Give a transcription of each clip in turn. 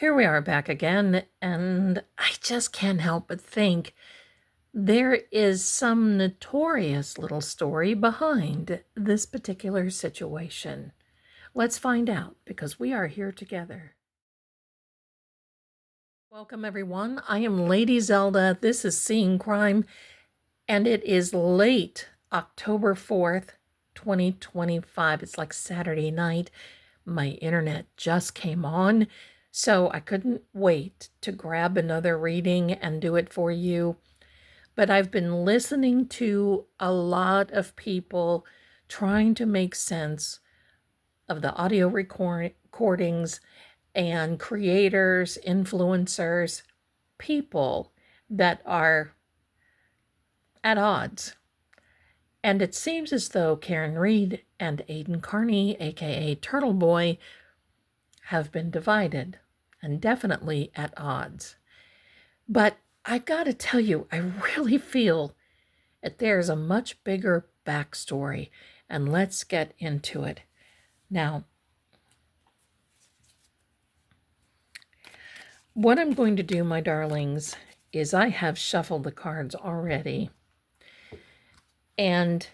Here we are back again, and I just can't help but think there is some notorious little story behind this particular situation. Let's find out, because we are here together. Welcome, everyone. I am Lady Zelda. This is Seeing Crime, and it is late October 4th, 2025. It's like Saturday night. My internet just came on, so I couldn't wait to grab another reading and do it for you. But I've been listening to a lot of people trying to make sense of the audio recordings and creators, influencers, people that are at odds. And it seems as though Karen Reed and Aidan Kearney, aka Turtle Boy, have been divided and definitely at odds. But I gotta tell you, I really feel that there's a much bigger backstory, and let's get into it. Now, what I'm going to do, my darlings, is I have shuffled the cards already. And,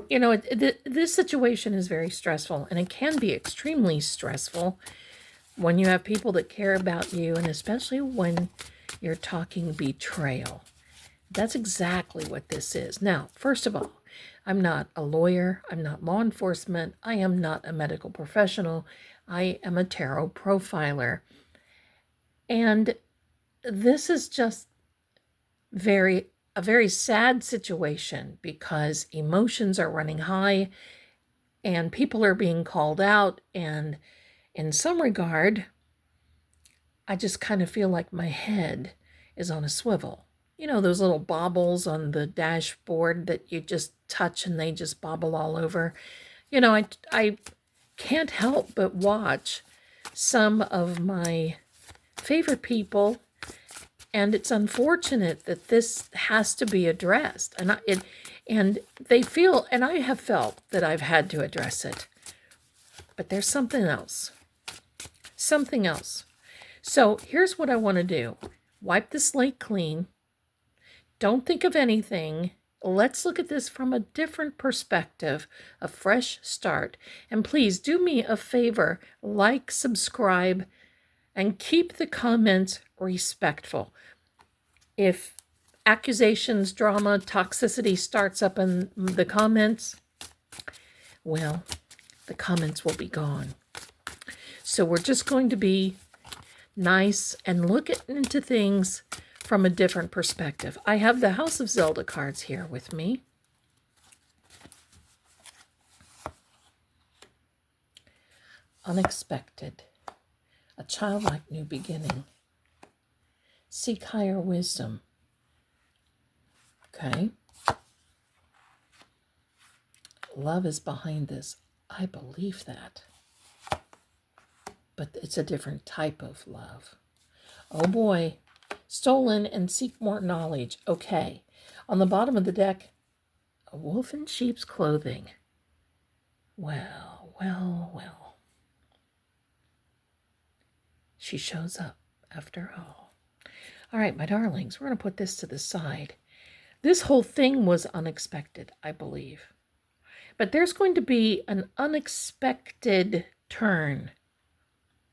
you know, this situation is very stressful, and it can be extremely stressful when you have people that care about you, and especially when you're talking betrayal. That's exactly what this is. Now, first of all, I'm not a lawyer. I'm not law enforcement. I am not a medical professional. I am a tarot profiler. And this is just a very sad situation because emotions are running high and people are being called out. And in some regard, I just kind of feel like my head is on a swivel. You know, those little baubles on the dashboard that you just touch and they just bobble all over. You know, I can't help but watch some of my favorite people, and it's unfortunate that this has to be addressed. And they feel, and I have felt that I've had to address it. But there's something else. Something else. So here's what I want to do. Wipe the slate clean. Don't think of anything. Let's look at this from a different perspective, a fresh start. And please do me a favor, like, subscribe, and keep the comments respectful. If accusations, drama, toxicity starts up in the comments, well, the comments will be gone. So we're just going to be nice and look into things from a different perspective. I have the House of Zelda cards here with me. Unexpected. A childlike new beginning. Seek higher wisdom. Okay. Love is behind this. I believe that. But it's a different type of love. Oh boy. Stolen and seek more knowledge. Okay. On the bottom of the deck, a wolf in sheep's clothing. Well, well, well. She shows up after all. All right, my darlings, we're going to put this to the side. This whole thing was unexpected, I believe. But there's going to be an unexpected turn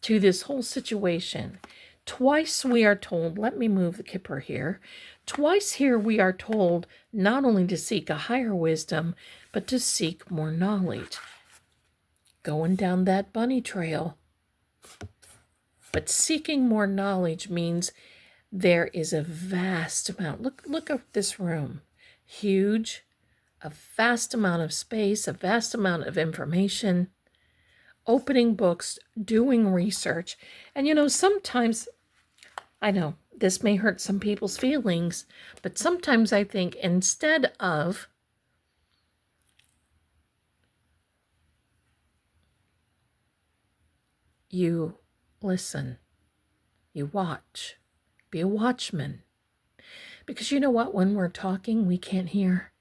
to this whole situation. Twice we are told, let me move the kipper here. Twice here we are told not only to seek a higher wisdom, but to seek more knowledge. Going down that bunny trail. But seeking more knowledge means there is a vast amount. Look at this room. Huge, a vast amount of space, a vast amount of information. Opening books, doing research. And you know, sometimes, I know this may hurt some people's feelings, but sometimes I think instead of you listen, you watch, be a watchman. Because you know what? When we're talking, we can't hear.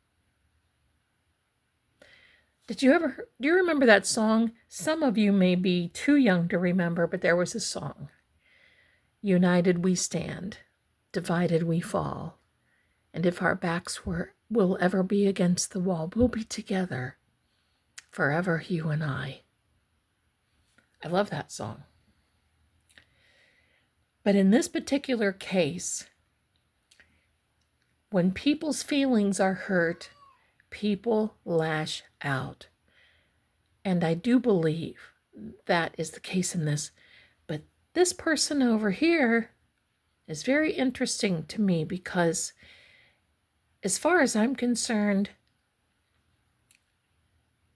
Do you remember that song? Some of you may be too young to remember, but there was a song. United we stand, divided we fall. And if our backs will ever be against the wall, we'll be together forever, you and I. I love that song. But in this particular case, when people's feelings are hurt, people lash out. And I do believe that is the case in this. But this person over here is very interesting to me because, as far as I'm concerned,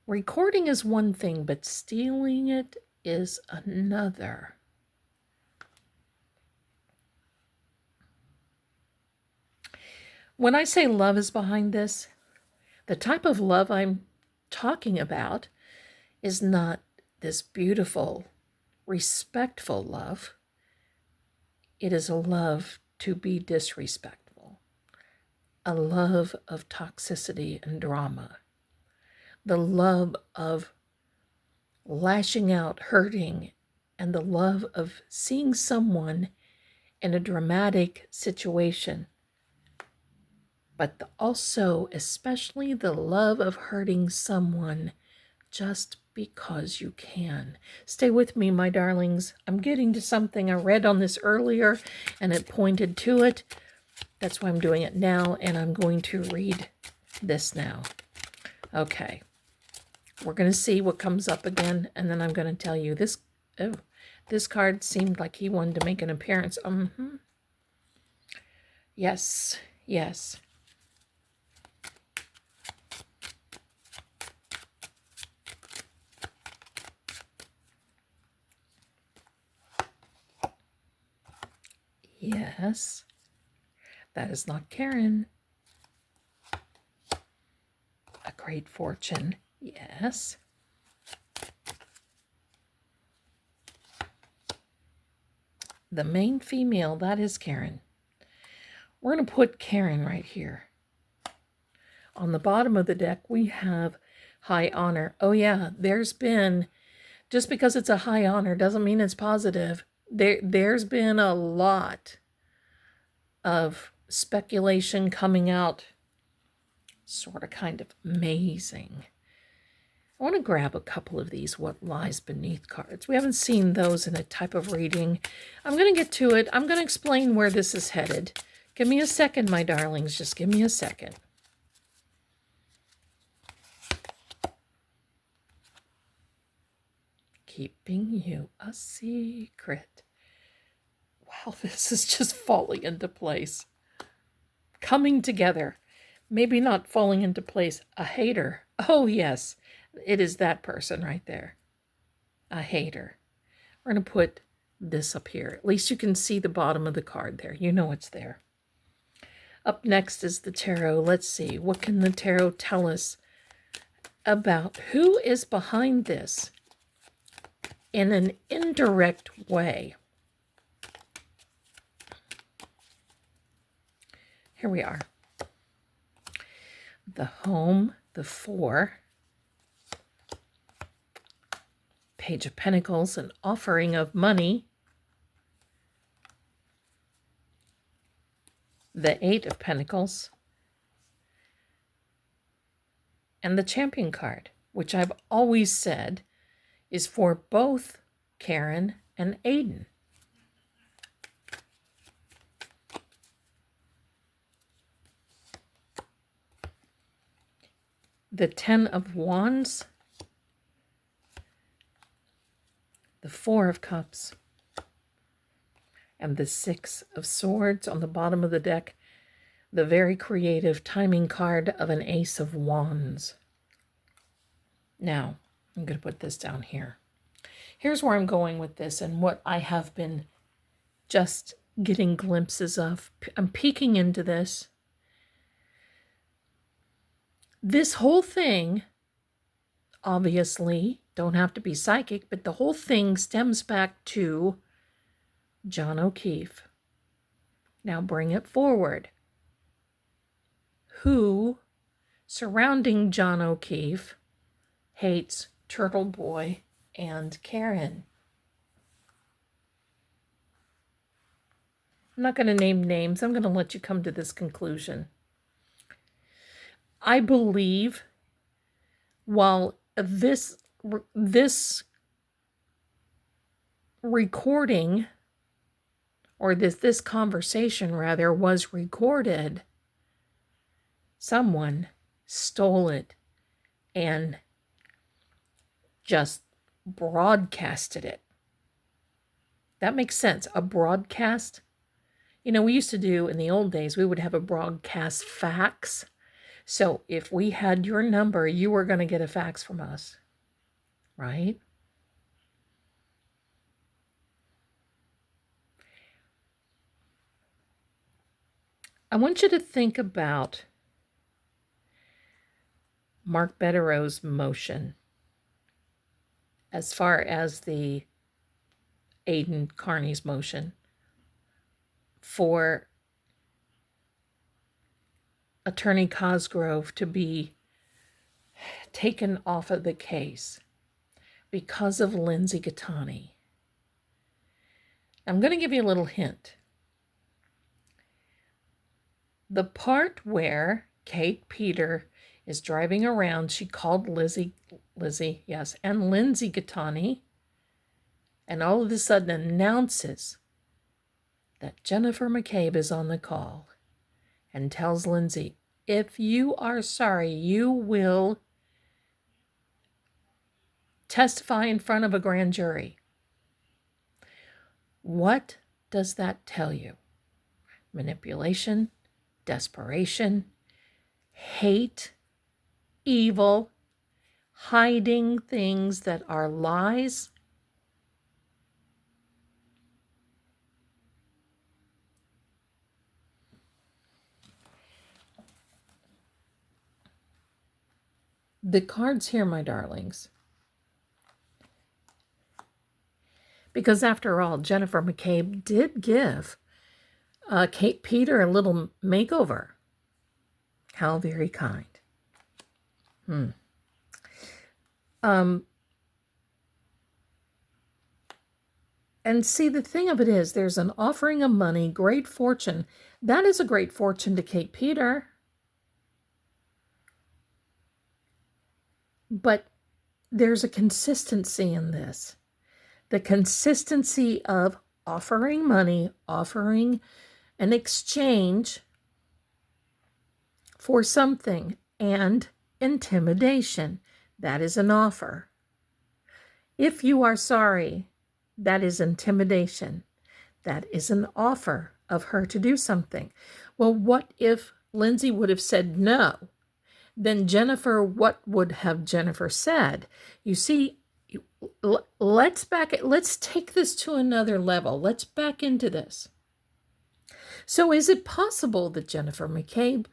recording is one thing, but stealing it is another. When I say love is behind this, the type of love I'm talking about is not this beautiful, respectful love. It is a love to be disrespectful, a love of toxicity and drama, the love of lashing out, hurting, and the love of seeing someone in a dramatic situation, but also especially the love of hurting someone just because you can. Stay with me, my darlings. I'm getting to something I read on this earlier, and it pointed to it. That's why I'm doing it now, and I'm going to read this now. Okay. We're going to see what comes up again, and then I'm going to tell you this. Oh, this card seemed like he wanted to make an appearance. Yes, yes. Yes, that is not Karen. A great fortune, yes. The main female, that is Karen. We're going to put Karen right here. On the bottom of the deck, we have high honor. Oh yeah, there's been, just because it's a high honor doesn't mean it's positive. There's been a lot of speculation coming out, sort of kind of amazing. I want to grab a couple of these what lies beneath cards. We haven't seen those in a type of reading. I'm going to get to it. I'm going to explain where this is headed. Give me a second, my darlings. Just give me a second. Keeping you a secret. Wow, this is just falling into place. Coming together. Maybe not falling into place. A hater. Oh, yes. It is that person right there. A hater. We're going to put this up here. At least you can see the bottom of the card there. You know it's there. Up next is the tarot. Let's see. What can the tarot tell us about who is behind this in an indirect way? Here we are. The home, the 4, Page of Pentacles, an offering of money, the 8 of Pentacles, and the Champion card, which I've always said is for both Karen and Aidan. The 10 of Wands, the 4 of Cups, and the 6 of Swords on the bottom of the deck, the very creative timing card of an Ace of Wands. Now, I'm going to put this down here. Here's where I'm going with this and what I have been just getting glimpses of. I'm peeking into this. This whole thing, obviously, don't have to be psychic, but the whole thing stems back to John O'Keefe. Now bring it forward. Who, surrounding John O'Keefe, hates Turtle Boy and Karen? I'm not going to name names. I'm going to let you come to this conclusion. I believe while this recording, or this conversation rather, was recorded, someone stole it and just broadcasted it. That makes sense. A broadcast. You know, we used to do in the old days, we would have a broadcast fax. So if we had your number, you were going to get a fax from us, right? I want you to think about Mark Bettero's motion as far as the Aidan Kearney's motion for Attorney Cosgrove to be taken off of the case because of Lindsay Gattani. I'm going to give you a little hint. The part where Kate Peter is driving around, she called Lizzie, yes, and Lindsay Gattani, and all of a sudden announces that Jennifer McCabe is on the call and tells Lindsay, if you are sorry, you will testify in front of a grand jury. What does that tell you? Manipulation, desperation, hate, evil, hiding things that are lies. The cards here, my darlings, because after all, Jennifer McCabe did give Kate Peter a little makeover. How very kind. And see, the thing of it is, there's an offering of money, great fortune. That is a great fortune to Kate Peter. But there's a consistency in this. The consistency of offering money, offering an exchange for something, and intimidation. That is an offer. If you are sorry, that is intimidation. That is an offer of her to do something. Well, what if Lindsay would have said no? Then Jennifer, what would have Jennifer said? You see, let's take this to another level. Let's back into this. So is it possible that Jennifer McCabe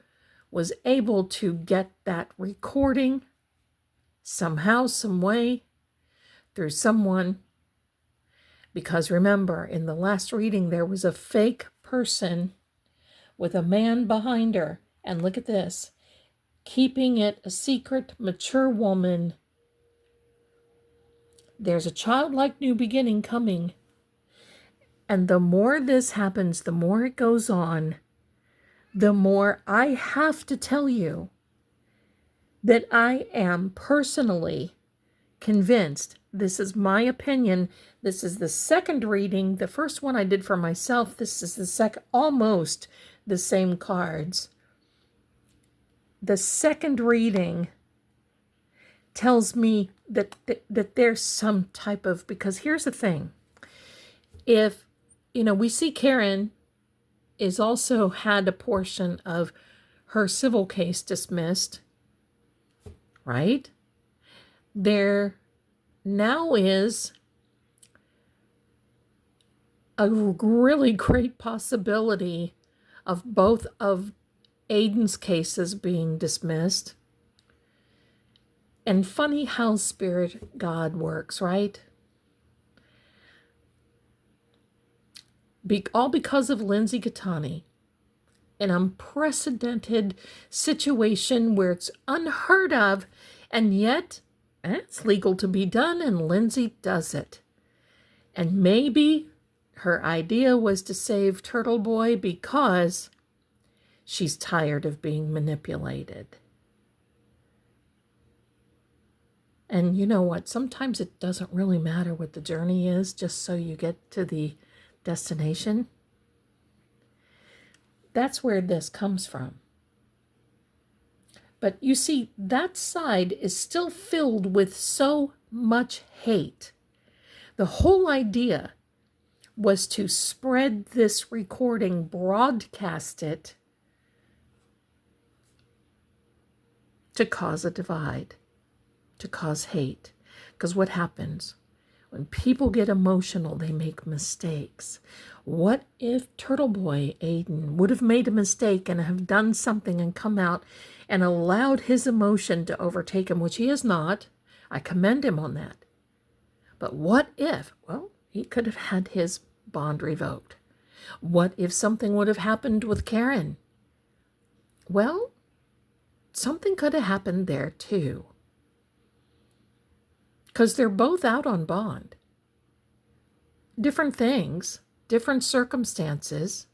was able to get that recording somehow, some way, through someone? Because remember, in the last reading, there was a fake person with a man behind her. And look at this. Keeping it a secret, mature woman. There's a childlike new beginning coming. And the more this happens, the more it goes on, the more I have to tell you that I am personally convinced, this is my opinion, this is the second reading. The first one I did for myself, this is the second, almost the same cards. The second reading tells me that there's some type of, because here's the thing. If, we see Karen is also had a portion of her civil case dismissed, right? There now is a really great possibility of both of Aidan's cases being dismissed. And funny how Spirit God works, right? All because of Lindsay Gattani. An unprecedented situation where it's unheard of, and yet it's legal to be done, and Lindsay does it. And maybe her idea was to save Turtle Boy because she's tired of being manipulated. And you know what? Sometimes it doesn't really matter what the journey is, just so you get to the destination. That's where this comes from. But you see, that side is still filled with so much hate. The whole idea was to spread this recording, broadcast it, to cause a divide, to cause hate. Because what happens? When people get emotional, they make mistakes. What if Turtle Boy, Aidan, would have made a mistake and have done something and come out and allowed his emotion to overtake him, which he has not? I commend him on that. But what if? Well, he could have had his bond revoked. What if something would have happened with Karen? Well, something could have happened there too. Because they're both out on bond. Different things, different circumstances.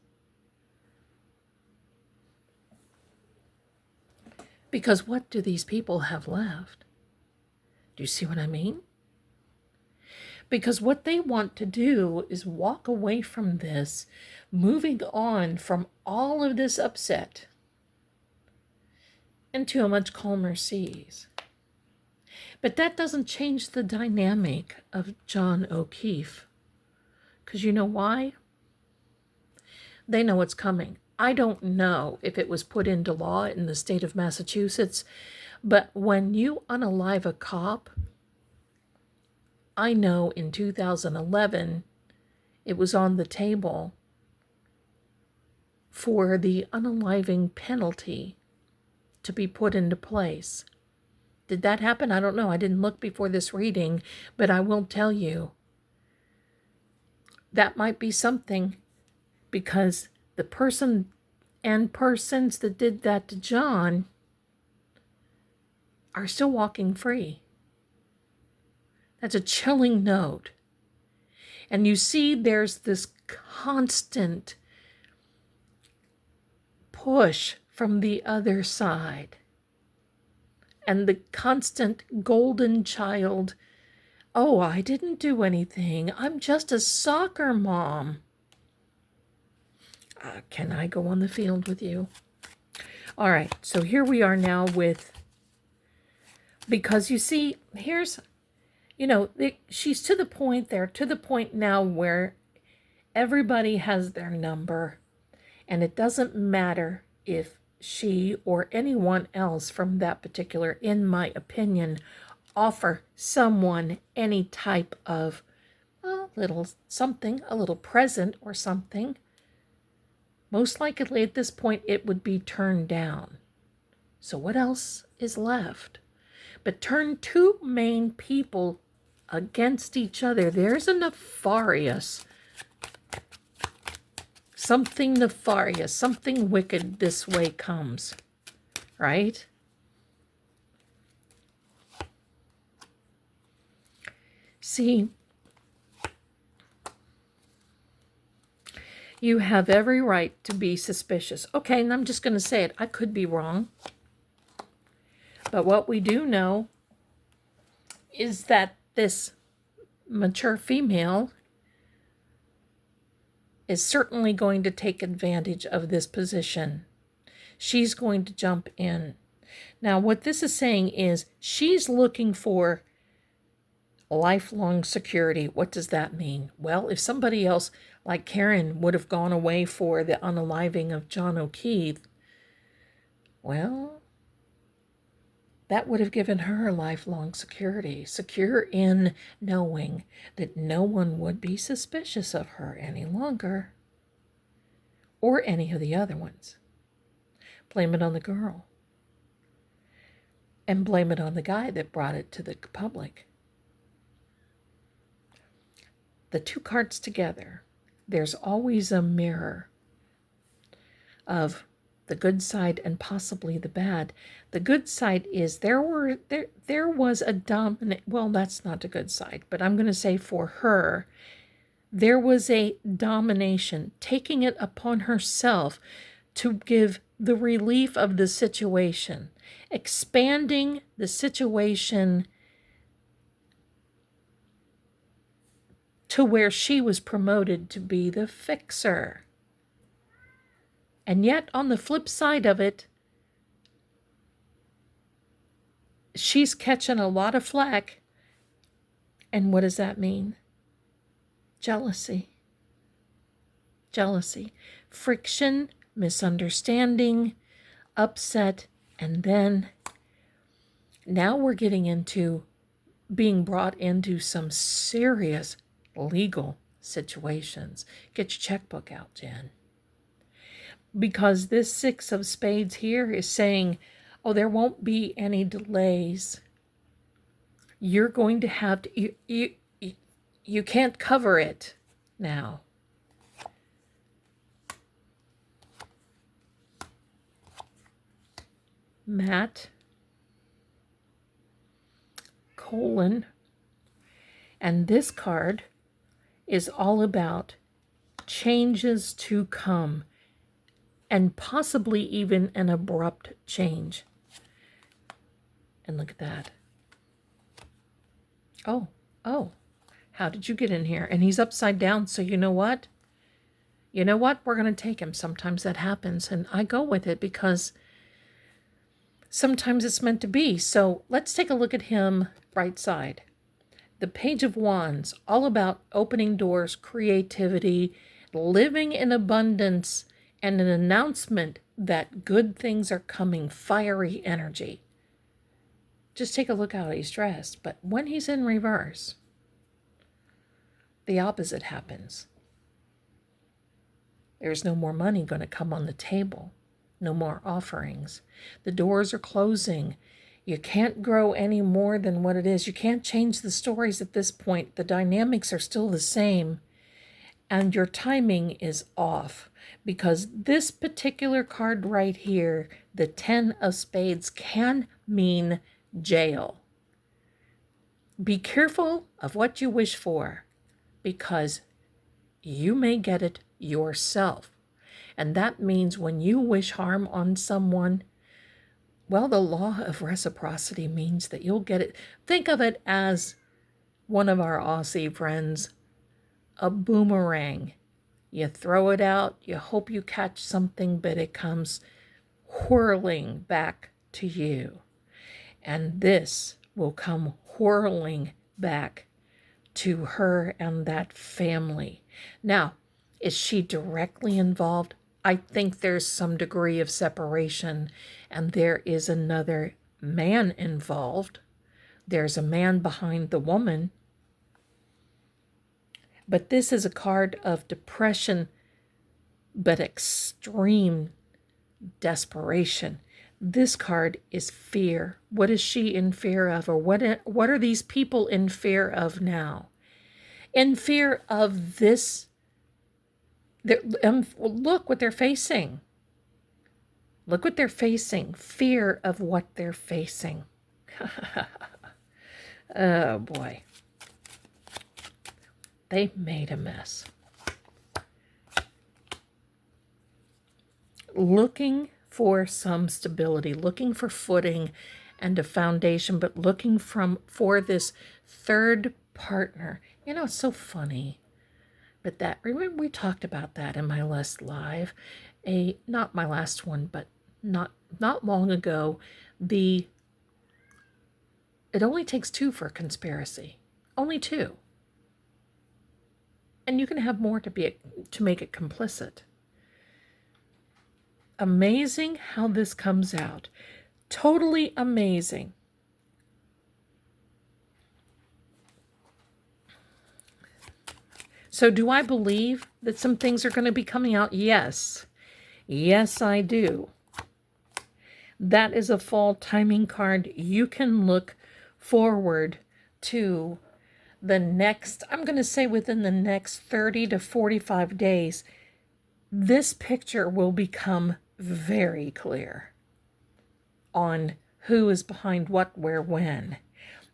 Because what do these people have left? Do you see what I mean? Because what they want to do is walk away from this, moving on from all of this upset into a much calmer seas. But that doesn't change the dynamic of John O'Keefe. Because you know why? They know it's coming. I don't know if it was put into law in the state of Massachusetts, but when you unalive a cop, I know in 2011 it was on the table for the unaliving penalty to be put into place. Did that happen? I don't know. I didn't look before this reading, but I will tell you that might be something, because the person and persons that did that to John are still walking free. That's a chilling note. And you see there's this constant push from the other side. And the constant golden child, oh, I didn't do anything. I'm just a soccer mom. Can I go on the field with you? All right, so here we are now with, because you see, here's, she's to the point there, to the point now where everybody has their number, and it doesn't matter if she or anyone else from that particular, in my opinion, offer someone any type of a little something, a little present or something. Most likely at this point it would be turned down. So what else is left? But turn two main people against each other. There's a nefarious, something nefarious, something wicked this way comes, right? See, you have every right to be suspicious. Okay, and I'm just going to say it. I could be wrong. But what we do know is that this mature female is certainly going to take advantage of this position. She's going to jump in. Now, what this is saying is she's looking for lifelong security. What does that mean? Well, if somebody else like Karen would have gone away for the unaliving of John O'Keefe, well, that would have given her lifelong security, secure in knowing that no one would be suspicious of her any longer, or any of the other ones. Blame it on the girl, and blame it on the guy that brought it to the public. The two cards together, there's always a mirror of the good side and possibly the bad. The good side is there was a dominant, well, that's not the good side, but I'm going to say for her, There was a domination, taking it upon herself to give the relief of the situation, expanding the situation to where she was promoted to be the fixer. And yet, on the flip side of it, she's catching a lot of flack. And what does that mean? Jealousy. Jealousy. Friction, misunderstanding, upset, and then now we're getting into being brought into some serious legal situations. Get your checkbook out, Jen. Because this 6 of Spades here is saying, oh, there won't be any delays. You're going to have to, you can't cover it now. Matt, colon, and this card is all about changes to come and possibly even an abrupt change. And look at that. Oh, how did you get in here? And he's upside down, so you know what? You know what? We're going to take him. Sometimes that happens, and I go with it because sometimes it's meant to be. So let's take a look at him right side. The Page of Wands, all about opening doors, creativity, living in abundance, and an announcement that good things are coming, fiery energy. Just take a look how he's dressed. But when he's in reverse, the opposite happens. There's no more money going to come on the table. No more offerings. The doors are closing. You can't grow any more than what it is. You can't change the stories at this point. The dynamics are still the same. And your timing is off. Because this particular card right here, the 10 of Spades, can mean jail. Be careful of what you wish for, because you may get it yourself. And that means when you wish harm on someone, well, the law of reciprocity means that you'll get it. Think of it as one of our Aussie friends, a boomerang. You throw it out, you hope you catch something, but it comes whirling back to you. And this will come whirling back to her and that family. Now, is she directly involved? I think there's some degree of separation, and there is another man involved. There's a man behind the woman. But this is a card of depression, but extreme desperation. This card is fear. What is she in fear of? Or what are these people in fear of now? In fear of this. Look what they're facing. Look what they're facing. Fear of what they're facing. Oh, boy. They made a mess. Looking for some stability, looking for footing and a foundation, but looking for this third partner. You know, it's so funny. But remember we talked about that in my last live, not my last one, but not long ago. It only takes 2 for a conspiracy, only 2, and you can have more to make it complicit. Amazing how this comes out, totally amazing. So do I believe that some things are going to be coming out? Yes. Yes, I do. That is a fall timing card. You can look forward to the next, I'm going to say within the next 30 to 45 days, this picture will become very clear on who is behind what, where, when.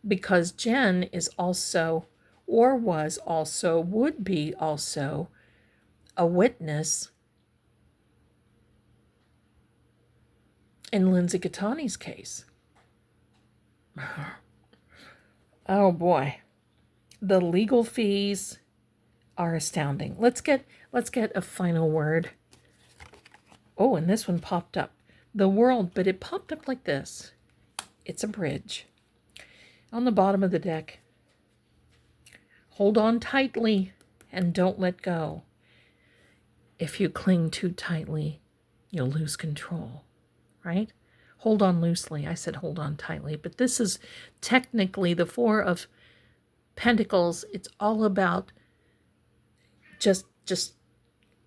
Because Jen is also or would be also a witness in Lindsay Catani's case. Oh boy. The legal fees are astounding. Let's get a final word. Oh, and this one popped up. The world, but it popped up like this. It's a bridge. On the bottom of the deck. Hold on tightly and don't let go. If you cling too tightly, you'll lose control, right? Hold on loosely. I said hold on tightly, but this is technically the Four of Pentacles. It's all about just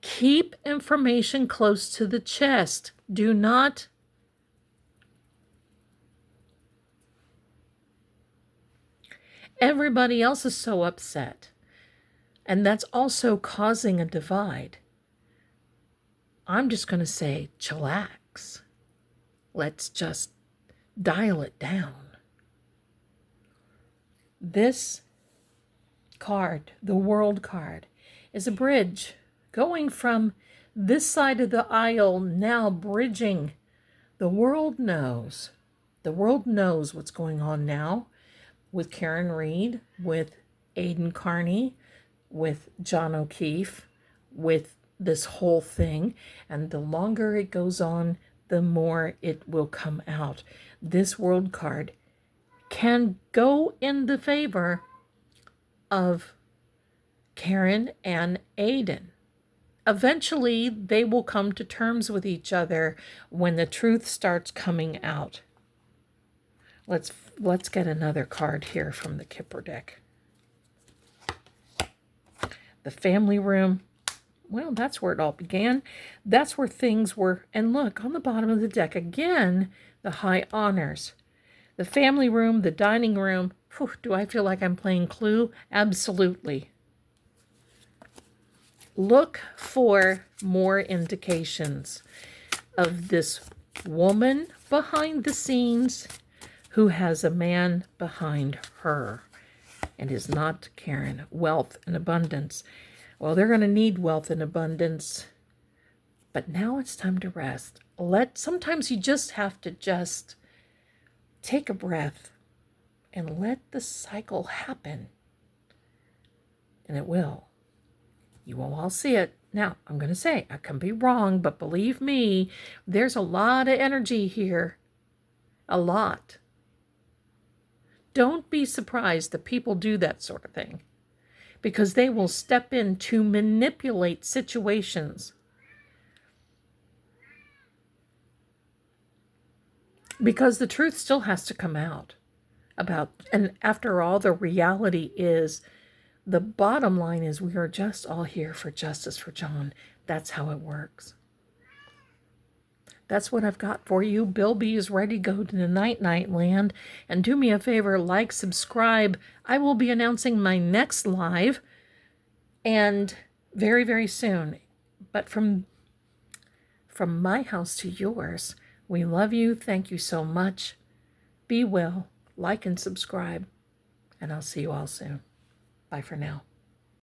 keep information close to the chest. Do not everybody else is so upset. And that's also causing a divide. I'm just going to say chillax. Let's just dial it down. This card, the World card, is a bridge going from this side of the aisle, now bridging. The world knows. The world knows what's going on now with Karen Reed, with Aidan Kearney, with John O'Keefe, with this whole thing. And the longer it goes on, the more it will come out. This World card can go in the favor of Karen and Aidan. Eventually, they will come to terms with each other when the truth starts coming out. Let's get another card here from the Kipper deck. The family room. Well, that's where it all began. That's where things were. And look, on the bottom of the deck, again, the high honors. The family room, the dining room. Whew, do I feel like I'm playing Clue? Absolutely. Look for more indications of this woman behind the scenes who has a man behind her and is not Karen. Wealth and abundance. Well, they're going to need wealth and abundance. But now it's time to rest. Sometimes you just have to just take a breath and let the cycle happen. And it will. You will all see it. Now, I'm going to say, I can be wrong, but believe me, there's a lot of energy here. A lot. Don't be surprised that people do that sort of thing, because they will step in to manipulate situations. Because the truth still has to come out and after all, the reality is, the bottom line is, we are just all here for justice for John. That's how it works. That's what I've got for you. Bill B is ready to go to the night land. And do me a favor, like, subscribe. I will be announcing my next live, and very, very soon. But from my house to yours, we love you. Thank you so much. Be well. Like and subscribe. And I'll see you all soon. Bye for now.